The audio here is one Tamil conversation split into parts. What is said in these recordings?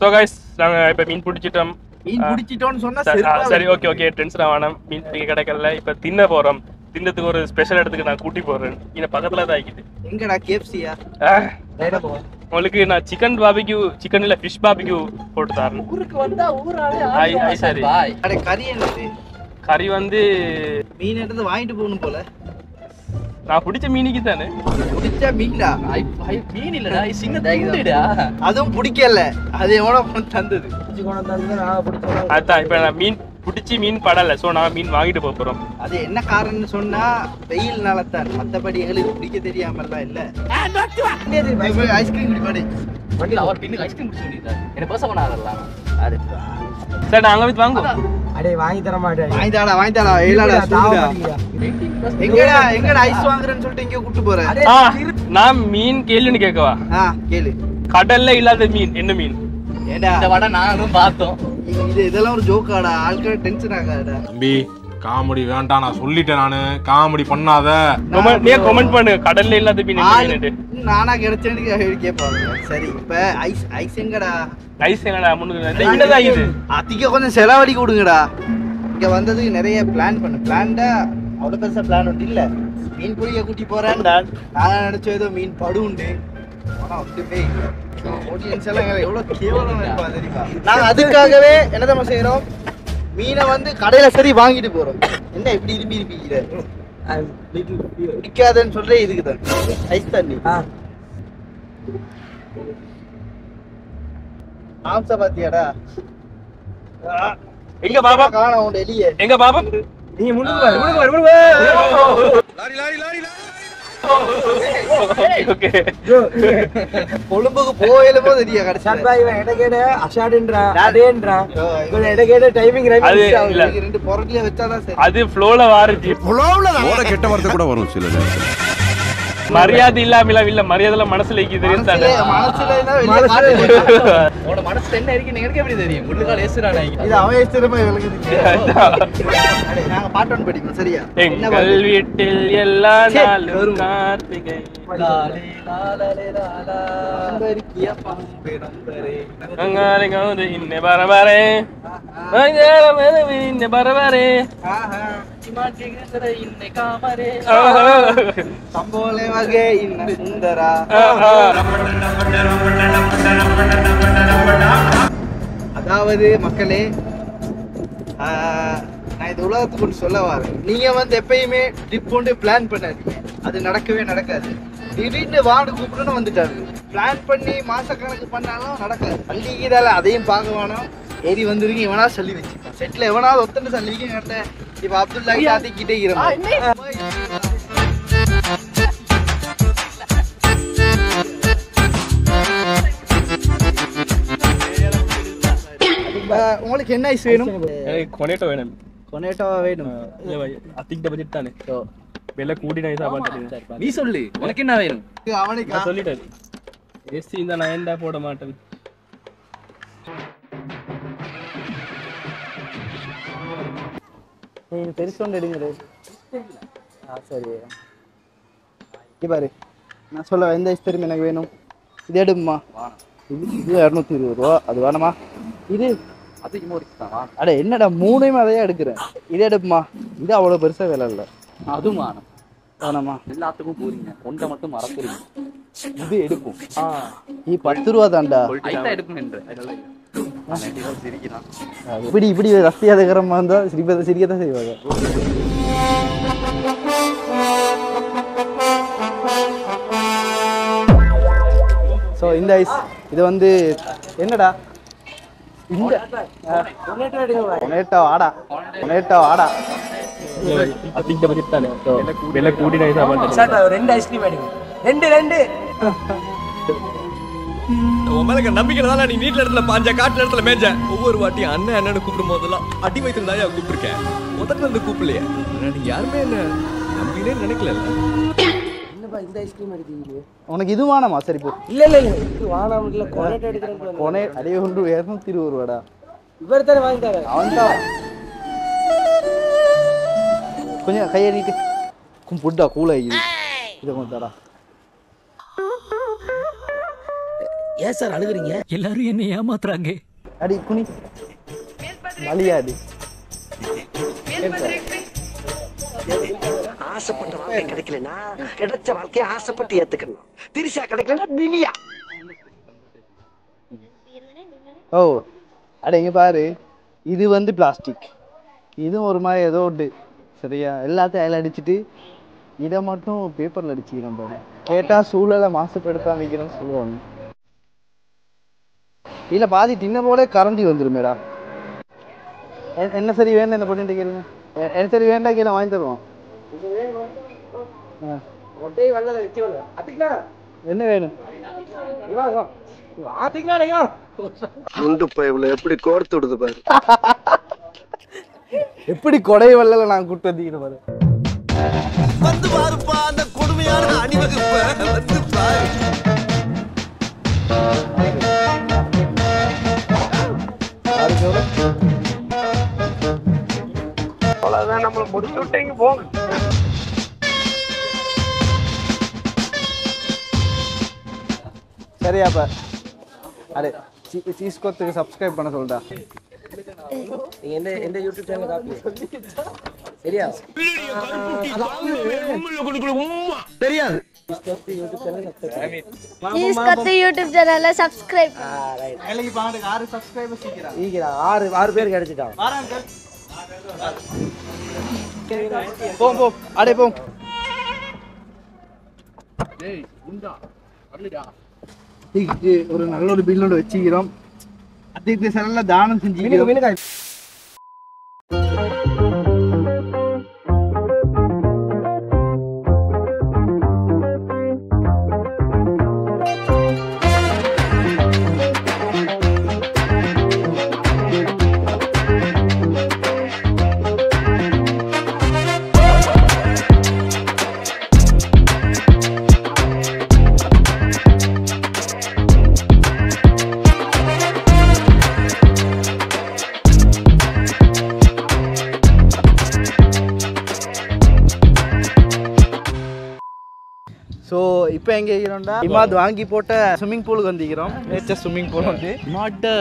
ஸோ கைஸ் நாங்கள் இப்போ மீன் பிடிச்சிட்டோம். சரி, ஓகே டென்ஷன் ஆகணும். மீன் பிடிக்க கிடைக்கல. இப்போ தின்ன போகிறோம். தின்னத்துக்கு ஒரு ஸ்பெஷல் இடத்துக்கு நான் கூட்டி போகிறேன். இங்கே பக்கத்தில் தான் ஆகிட்டு. எங்கடா கேப்சியா? உங்களுக்கு நான் சிக்கன் பாபிக்யூ, சிக்கன் இல்லை ஃபிஷ் பாபிக்யூ போட்டு தரேன். ஊருக்கு வந்தா ஊராலே சரி. கறி என்னது? கறி வந்து மீன் எடுத்து வாங்கிட்டு போகணும் போல. நான் பிடிச்ச மீனுக்கு தானே. பிடிச்ச மீனா? மீன் இல்லடா, சிங்கடா. அதுவும் பிடிக்கல. அது எவனோ தந்தது. அதான் இப்போ நான் மீன் பிடிச்சி மீன் படலை. ஸோ நான் மீன் வாங்கிட்டு போக போகிறோம். அது என்ன காரணம்னு சொன்னா வெயில்னால தான். மற்றபடி எங்களுக்கு பிடிக்க தெரியாமலாம் இல்லை. ஐஸ்கிரீம் குடிப்பாடு. அவர் பின்னுக்கு ஐஸ்கிரீம் குடிச்சு வேண்டியது. என்ன பேச பண்ணாதல்லாம். சரி நான் அங்கே போய் வாங்குவோம். அடே வாங்கி தர மாட்டேன். வாங்கி தாடா. ஏலாடா எங்கடா ஐஸ் வாங்குறேன்னு சொல்லிட்டு இங்க கூட்டு போறேன். நான் மீன் கேள்வின்னு கேட்கவா? கேளு. கடல்ல இல்லாத மீன் என்ன மீன்? ஏடா இந்த வடை நானும் பார்த்தோம். இதெல்லாம் ஒரு ஜோக்காடா. ஆட்கள் டென்ஷன் ஆகாதடா. தம்பி காமெடி வேண்டாம், நான் சொல்லிட்டேன். நானு காமெடி பண்ணாத. நீ கமெண்ட் பண்ணு. கடல்ல இல்லாத மீன் என்ன? நானா கிடைச்சேன்னு கேட்பாங்க. சரி இப்ப ஐஸ் எங்கடா? ஐஸ் எங்கடா? முன்னுக்கு இது அதிக கொஞ்சம் செலவடி கொடுங்கடா. இங்க வந்ததுக்கு நிறைய பிளான் பண்ணு. பிளான்டா அவ்வளவு பெருசா பிளான் ஒன்று இல்ல. மீன் பிடிக்க கூட்டி போறேன்டா. நான் நினைச்ச ஏதோ மீன் படு உண்டு. ஆனா ஒன்றுமே ஆடியன்ஸ் எல்லாம் எவ்வளவு கேவலமா இருப்பா தெரியுமா? நாங்க அதுக்காகவே என்னதமா செய்யறோம், மீனை வந்து கடையில சரி வாங்கிட்டு போறோம். என்ன இப்படி இருப்பீங்க? பிடிக்காதுன்னு சொல்றே இதுக்கு தான். ஐஸ் தண்ணி ஆம்சா பாத்தியாடா? எங்க பாபா காணோம் உண்டு எலியே. எங்க பாபா? நீ முன்னுக்கு ஓகே கொழும்புக்கு போயிலுமோ தெரியா கடைசி. சர்பாய் எடகேட அஷாடுன்றா டேன்றா. கொஞ்சம் எடகேட டைமிங் அது ரெண்டு பொருட்களை வச்சாதான் சரி. அது ஃப்ளோல வாருச்சு. ஓட கெட்ட வார்த்தை கூட வரும் சில நேரத்துல. மரியாதை இல்லாம இல்ல, மரியாதை மனசுல தெரியும் தானே. உன்னோட மனசுல என்ன இருக்கு எனக்கு எப்படி தெரியும்? உள்ளுக்கால ஏசுறானே. இது அவன் ஏசுறமா இவளுக்கு. நாங்க பாட்டு ஒன்று படிப்போம் சரியா? எங்கள் வீட்டில் எல்லா நாளும் கார்த்திகை. லாலே லாலே லாலா நம்பரிக்கிய பம்பே நம்பரே. அங்காரிங்க இன்னே பரபரே. அங்காரமே இன்னே பரபரே. மாட்டிகிற இன்னே காமரே. சம்போலே வகை இன்ன சுந்தரா. அதாவது மக்களே, நான் இந்த உலகத்துக்கு ஒன்று சொல்ல வரேன். நீங்க வந்து எப்பயுமே ட்ரிப் கொண்டு பிளான் பண்ணாதீங்க. அது நடக்கவே நடக்காது. திடீர்னு வார்டு கூப்பிட்டுன்னு வந்துட்டாரு. பிளான் பண்ணி மாசக்கணக்கு பண்ணாலும் நடக்காது. பள்ளிக்குதால அதையும் பார்க்க வேணாம். ஏறி வந்துருங்க. எவனா சொல்லி வச்சுக்கோ. செட்டில் எவனாவது ஒத்தனை சொல்லிக்க கேட்டேன். இப்ப அப்துல்லா சாத்திக்கிட்டே இருக்கிறேன். உங்களுக்கு என்ன ஐஸ் வேணும்? எனக்கு கொனேட்டோ வேணும். கொனேட்டோவா வேணும்? அதிக பட்ஜெட் தானே. விலை கூடி நான் சாப்பாடு. நீ சொல்லு உனக்கு என்ன வேணும்? அவனுக்கு சொல்லிட்டேன். ஏசி இந்த நான் ஏன்டா போட மாட்டேன். நீங்க பெருசு ஒன்று எடுங்க. சரி பாரு, நான் சொல்ல எந்த ஐஸ் தெரியும் எனக்கு வேணும். இது எடுமா. இது 220 ரூபா. அது வேணாமா? இது அட என்னடா மூணையுமே அதையா எடுக்கிறேன். இது எடுப்புமா. இது அவ்வளோ பெருசா வேலை இல்லை. அதுவும் வேணும். வேணாமா? எல்லாத்துக்கும் போறீங்க, ஒன்றை மட்டும் மறந்துறீங்க. இது எடுக்கும். நீ 10 ரூபா தான்டா. எடுக்கும் என்று இப்படி இப்படி ரஸ்தியாக இருக்கிறமா இருந்தா சிரிக்கத்தான் செய்வாங்க. ஸோ இந்த ஐஸ் இது வந்து என்னடா? இந்த கொனேட்டோ ஆடா. அதிக பட்ஜெட் தானே. விலை கூடி நான் சாப்பாடு. சார் ரெண்டு ஐஸ்கிரீம் எடுங்க. ரெண்டு உன் நம்பிக்கையில தான் நீ நீட்ல இடத்துல பாஞ்ச காட்டுல இடத்துல மேஞ்ச. ஒவ்வொரு வாட்டியும் அண்ணன் அண்ணன்னு கூப்பிடும் போதெல்லாம் அடி வயிற்றுல தான் கூப்பிட்டுருக்கேன். முதல்ல இருந்து கூப்பிடலையே. நீ யாருமே என்ன நம்பினே நினைக்கல. என்னப்பா இந்த ஐஸ்கிரீம் எடுத்தீங்க? உனக்கு இது வேணாமா? சரி போ. இல்ல வானாமல கொனேட்டோ எடுக்கிறேன். கொனே அடைய ஒன்று 220 ரூபாடா. இவர் தானே வாங்கி தர. அவன் தான் கொஞ்சம் கையடிக்கு புட்டா கூலாகி இதை கொஞ்சம் தடா. ஏன் சார் அழுகுறீங்க? எல்லாரும் என்ன ஏமாத்துறாங்க. அடி குனி மலியாடி ஆசைப்பட்ட வாழ்க்கை கிடைக்கலனா கிடைச்ச வாழ்க்கையை ஆசைப்பட்டு ஏத்துக்கணும். திரிசா கிடைக்கலனா நிலியா. ஓ அட இங்க பாரு, இது வந்து பிளாஸ்டிக், இதுவும் ஒரு மாதிரி ஏதோ உண்டு சரியா. எல்லாத்தையும் அதில் அடிச்சுட்டு இதை மட்டும் பேப்பரில் அடிச்சுக்கிறோம் பாரு. கேட்டால் சூழலை மாசுபடுத்தாம வைக்கிறோன்னு சொல்லுவாங்க. இல்லை பாதி தின்ன போல கரண்டி வந்துடும் மேடம். என்ன சரி வேண்டாம் இந்த பொண்ணு கேளுங்க. என்ன சரி வேண்டாம் கீழே வாங்கி தருவோம். என்ன வேணும்? எப்படி கோர்த்து விடுது பாரு. எப்படி கொடை வல்லல நான் கூட்டு வந்தீங்க பாரு. வந்து பாருப்பா அந்த கொடுமையான அணிவகுப்பை வந்து பாரு. அவ்வளவுதான் நம்மள முடிச்சு விட்டீங்க போங்க. சரியாப்பா அடே சீஸ் கோத்துக்கு சப்ஸ்கிரைப் பண்ண சொல்லிட்டா. நீங்க எந்த யூடியூப் சேனல் காப்பி சரியா? தெரியாது. ப்ளீஸ் கத்து யூடியூப் சேனலை சப்ஸ்கிரைப். வேலைக்கு பாட்டுக்கு 6 சப்ஸ்கிரைபர் சீக்கிரம். ஈகிறா 6 பேர் கிடைச்சிட்டான். போம் போம் அடே போம். ஒரு நல்ல ஒரு பில்லோட வச்சுக்கிறோம். அதுக்கு சில தானம் செஞ்சு ஸோ இப்போ எங்கே இருக்கிறோம்டா, இமாத் வாங்கி போட்ட ஸ்விம்மிங் பூலுக்கு வந்துக்கிறோம். நேச்சர் ஸ்விம்மிங் பூல் வந்து மாட்ட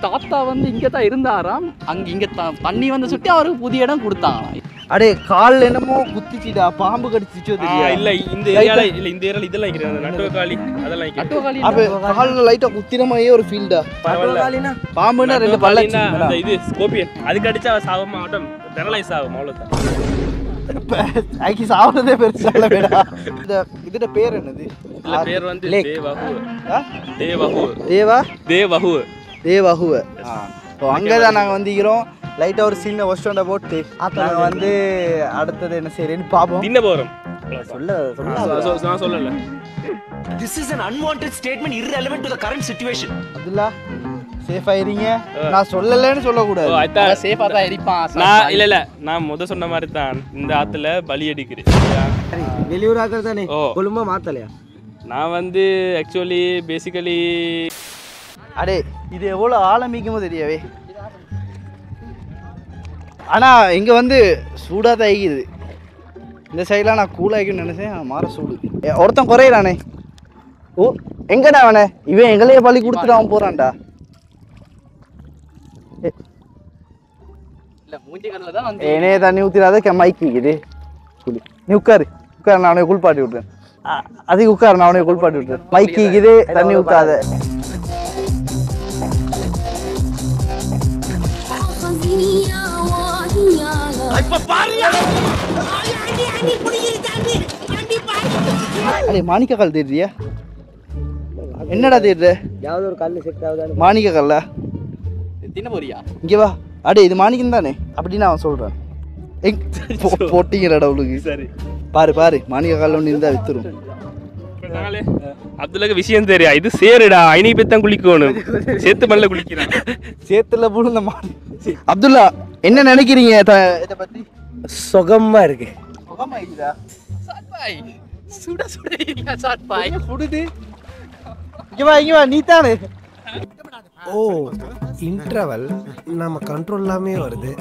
தாத்தா வந்து இங்கே தான் இருந்தாராம். இங்கே தண்ணி வந்து சுட்டி அவருக்கு புதிய இடம் கொடுத்தாங்க. அடே கால் என்னமோ குத்திச்சுடா, பாம்பு கடிச்சிச்சோ தெரியா? இல்ல இந்த ஏரியால இல்ல இந்த ஏரியால இதெல்லாம் இருக்கிறது நட்டுவக்காளி அதெல்லாம் இருக்கிறது. அப்ப கால்ல லைட்டா குத்தின மாதிரியே ஒரு ஃபீல்டா. பாம்புனா 2 பல்லக்கு அந்த இது ஸ்கோர்பியன் அதுக்கு அடிச்சா சாவமா ஆட்டம் பெரலைஸ் ஆகும் அவ்வளவுதான். ஐக்கி சாவறதே பெருசால வேடா. இதோட பேர் என்னது? இதுல பேர் வந்து தேவஹு. தேவஹு. தேவஹு. ஸோ அங்கே தான் நாங்கள் வந்துக்கிறோம். லைட்டாக ஒரு சின்ன ஒஸ்டோண்டை போட்டு நாங்கள் வந்து அடுத்தது என்ன செய்யறேன்னு பார்ப்போம். தின்ன போகிறோம். நான் சொல்லல. This is an unwanted statement irrelevant to the current situation. அதுல சேஃபா இருங்க. நான் சொல்லலன்னு சொல்லக்கூடாது. சேஃபா தான் இருப்பான். நான் இல்ல நான் முத சொன்ன மாதிரி தான் இந்த ஆத்துல பலி எடுக்கிறேன். வெளியூர் ஆக்கள் தானே கொழும்பா மாத்தலையா? நான் வந்து ஆக்சுவலி பேசிக்கலி அடே இது எவ்வளோ ஆழமிக்குமோ தெரியவே. ஆனால் இங்கே வந்து சூடாக தான் ஆகிக்குது. இந்த சைடெலாம் நான் கூலாகிக்குன்னு நினைச்சேன், மாற சூடு. ஒருத்தன் குறையிறானே. ஓ எங்கடா அவனே? இவன் எங்களையே பழி கொடுத்துட்டு அவன் போகிறான்டா. என்னையே தண்ணி ஊற்றிடாத மைக்கிக்குது. நீ உட்காரு நான் அவனை குளிப்பாட்டி விட்றேன். அதுக்கு உட்காரு நான் அவனை குளிப்பாட்டி விட்றேன். மைக்கிக்குது தண்ணி ஊற்றாத. அடே மாணிக்க கல் தேடுறியா? என்னடா தேடுற? யாவது ஒரு கல்லு செட் ஆகுதா? மாணிக்க கல்லா? தின்ன போறியா? இங்கே வா. அடே இது மாணிக்கம் தானே அப்படின்னு அவன் சொல்கிறான். போட்டிங்கடா அவளுக்கு. சரி பாரு பாரு மாணிக்க கல் ஒன்று இருந்தால் வித்துரும். அப்துல்லாக்கு விஷயம் தெரியா? இது சேருடா, ஐநீ பேத்தான் குளிக்கணும். சேத்து மல்ல குளிக்கிறான். சேத்துல புழுந்த மாடு. அப்துல்லா என்ன நினைக்கிறீங்க இதை பத்தி? சுகமா இருக்கு. சுகமா இருக்குதா? சாட்பாய் சுட சுட இல்ல சாட்பாய் புடுது. இங்க வா நீ தானே. ஓ இன்டர்வல் நம்ம கண்ட்ரோல் இல்லாமே வருது.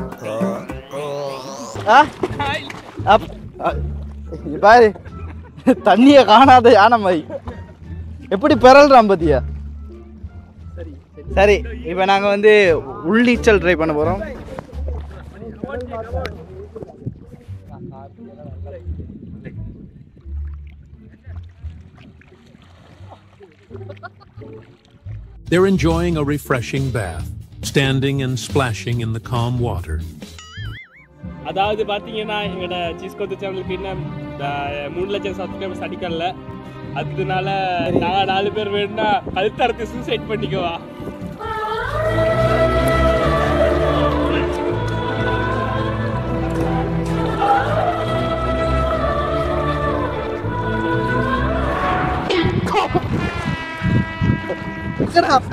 பாரு தண்ணிய காணாத யானை மாதிரி எப்படி பெறல்றான் பத்தியா? சரி இப்போ நாங்கள் வந்து உள்நீச்சல் ட்ரை பண்ண போகிறோம். They're enjoying a refreshing bath, standing and splashing in the calm water. அதாவது பார்த்தீங்கன்னா எங்களோட சீஸ்கோத்து சேனலுக்கு இன்னும் 3 லட்சம் சப்ஸ்கிரைபர்ஸ் அடிக்கல. அதுக்குனால நான் 4 பேர் வேணும்னா கழுத்தறுத்து சூசைட் பண்ணிக்குவா.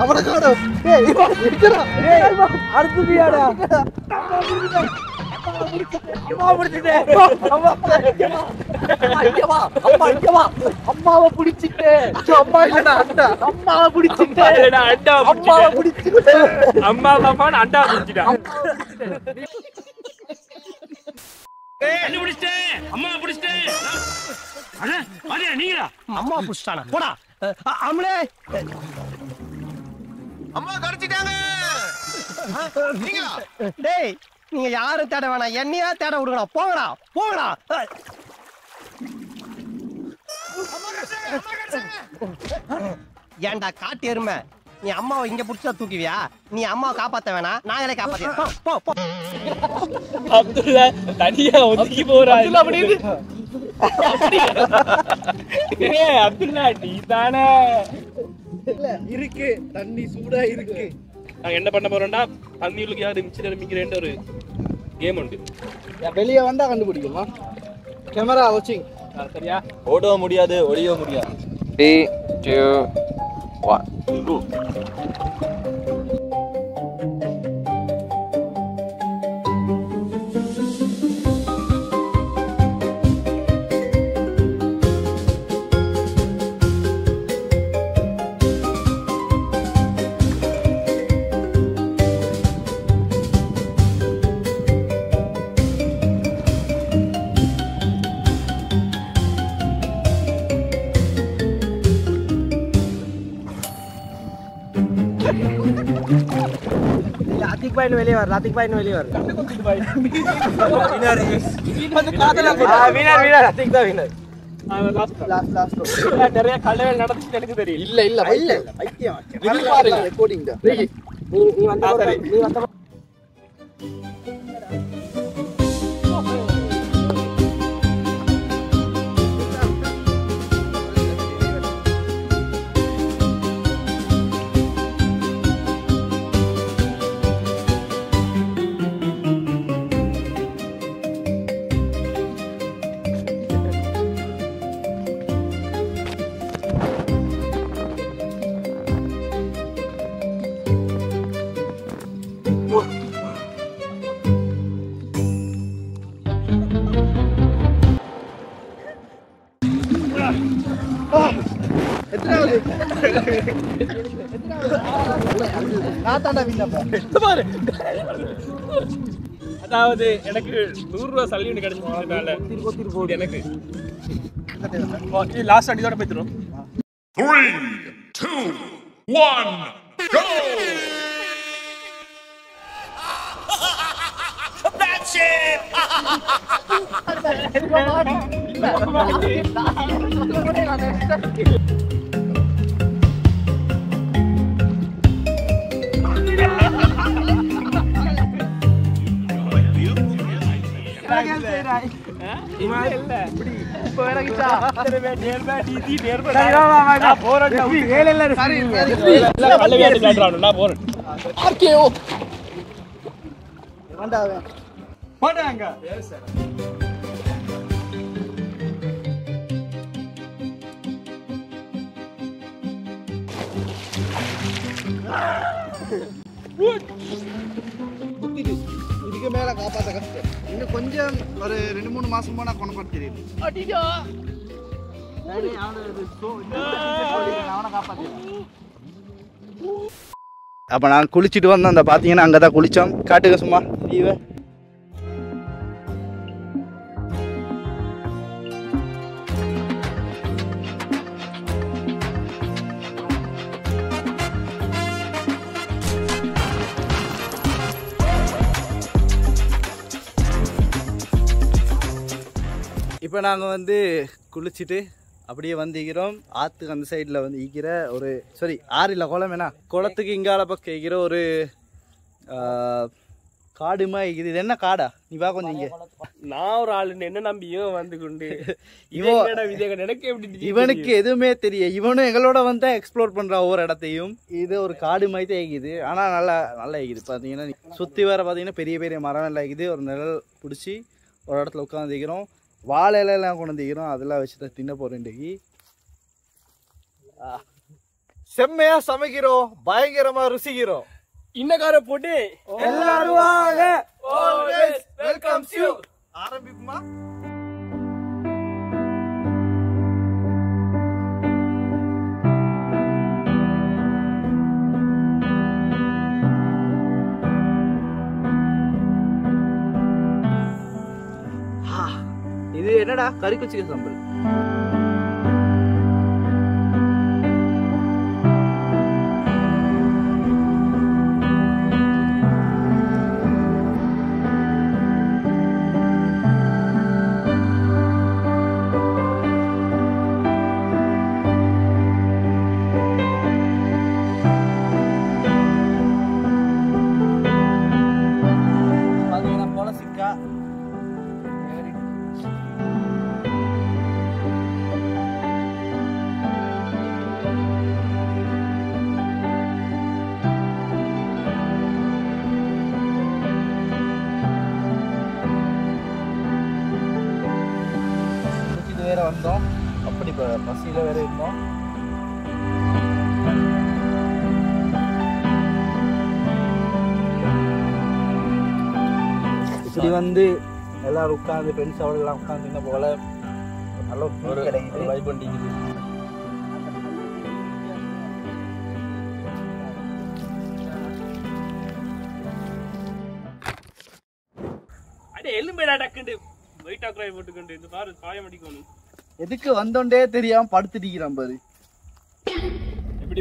அவனை காணும். அடுத்துடியாடா அம்மாவை பிடிச்சிட்டு அம்மா பாப்பான்னு அண்டா பிடிச்சிட்டான். அம்மா புடிச்சிட்டானா போடா அம்லே அம்மா கடிச்சிட்டாங்க. டேய் நீங்க யாரும் தேட வேணாம் என்னையா தேட விடுங்கடா போங்கடா போங்கடா ஏன்டா காட்டு எருமை நீ அம்மாவை இங்க புடிச்சா தூக்குவியா நீ அம்மாவை காப்பாத்த வேணாம் நாங்களே காப்பாத்த போ போ அப்துல்லா தனியா ஒதுக்கி போறான். அப்துல்லா நீ தானே இருக்கு தண்ணி சூடா இருக்கு. நாங்க என்ன பண்ண போறோம்னா தண்ணியுக்கு யாரு மிச்சம் மிக்கிறேன் ஒரு கேம் உண்டு. வெளியே வந்தா கண்டுபிடிக்குமா? கேமரா வாட்சிங். சரியா? ஓட முடியாது ஒளிய முடியாது. 3, 2, 1 ராத்திக் பாய் வெளியே வர ராத்திக் பாய் வெளியே வர வினர் ராத்திக் தான் வினர். நிறைய கல்யாணம் நடந்துச்சு எனக்கு தெரியும். இல்ல இல்ல இல்ல பைத்தியம் ரெக்கார்டிங் தான். நீ வந்த நீ வந்த அதாவது எனக்கு 100 ரூபாய் சல்லி ஒன்று கிடைச்சதுனால எனக்கு லாஸ்ட் அடியோட போய்த்துரும். 3, 2, 1, go! That's it! இதுக்கு மேல காப்பாற்ற கஷ்டம். இன்னும் கொஞ்சம் ஒரு 2-3 மாசம் போனா கொண்டு தெரியும். அப்ப நான் குளிச்சுட்டு வந்தோம். அந்த பாத்தீங்கன்னா அங்கதான் குளிச்சோம். காட்டுங்க சும்மா தீவை. இப்போ நாங்கள் வந்து குளிச்சுட்டு அப்படியே வந்துக்கிறோம். ஆற்றுக்கு அந்த சைடில் வந்து ஈக்கிற ஒரு ஆறு இல்லை குளம் என்ன குளத்துக்கு இங்கால பக்கம் ஈக்கிற ஒரு காடுமா இருக்குது. இது என்ன காடா? நீ வா கொஞ்சம் இங்கே. நான் ஒரு ஆளுன்னு என்ன நம்பியும் வந்து கொண்டு இவனுக்கு எதுவுமே தெரியும். இவனும் எங்களோட வந்து எக்ஸ்ப்ளோர் பண்ணுறான் ஒவ்வொரு இடத்தையும். இது ஒரு காடு மாதிரி தான் இருக்குது. ஆனால் நல்லா இருக்குது. பார்த்தீங்கன்னா சுற்றி வர பார்த்தீங்கன்னா பெரிய பெரிய மரம் எல்லாம் இருக்குது. ஒரு நிழல் பிடிச்சி ஒரு இடத்துல உட்காந்துக்கிறோம். வாழை இலையெல்லாம் கொண்டு வந்துக்கிறோம். அதெல்லாம் வச்சு தான் தின்ன போகிறோம். இன்றைக்கு செம்மையா சமைக்கிறோம், பயங்கரமா ருசிக்கிறோம். இன்னக்கார போட்டு எல்லாரும் வாங்க. Always welcomes you. ஆரம்பிக்குமா? இது என்னடா? கறிக்குச்சிக்க சம்பல். வேற வந்தோம். அப்படி பசியில வேற இருந்தோம். இப்படி வந்து எல்லாரும் உட்காந்து ஃப்ரெண்ட்ஸ் எல்லாம் உட்காந்து போல நல்ல ஒரு கிடைக்குது. வைப் பண்ணிக்குது. அடே எலும்பேடா டக்குண்டு வெயிட் ஆக்ராய் போட்டுக்கொண்டு இந்த பாரு காயம் அடிக்கணும். எதுக்கு வந்தோண்டே தெரியாம படுத்துட்டிக்கிறான் பாரு.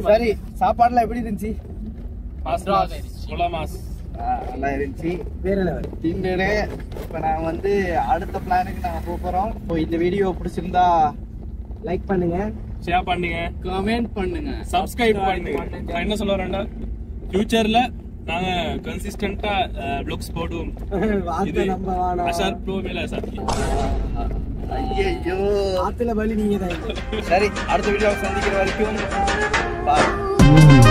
சரி, சாப்பாடுலாம் எப்படி இருந்துச்சு? நல்லா இருந்துச்சு. வேற லெவல் தின்னு. இப்போ நான் வந்து அடுத்த பிளானுக்கு நாங்கள் போகிறோம். இப்போ இந்த வீடியோ பிடிச்சிருந்தா லைக் பண்ணுங்க, ஷேர் பண்ணுங்க, கமெண்ட் பண்ணுங்க, சப்ஸ்கிரைப் பண்ணுங்க. நான் என்ன சொல்ல வரேன்டா, ஃபியூச்சர்ல நாங்க கன்சிஸ்டன்ட்டா வ்ளாக்ஸ் போடுவோம். வார்த்தை நம்ப வேணாம். அஷார் ப்ரோ மேல சத்தியம். ஐயோ, ஆத்துல பலி நீங்க தான். சரி, அடுத்த வீடியோ சந்திக்கிற வரைக்கும் பாய்.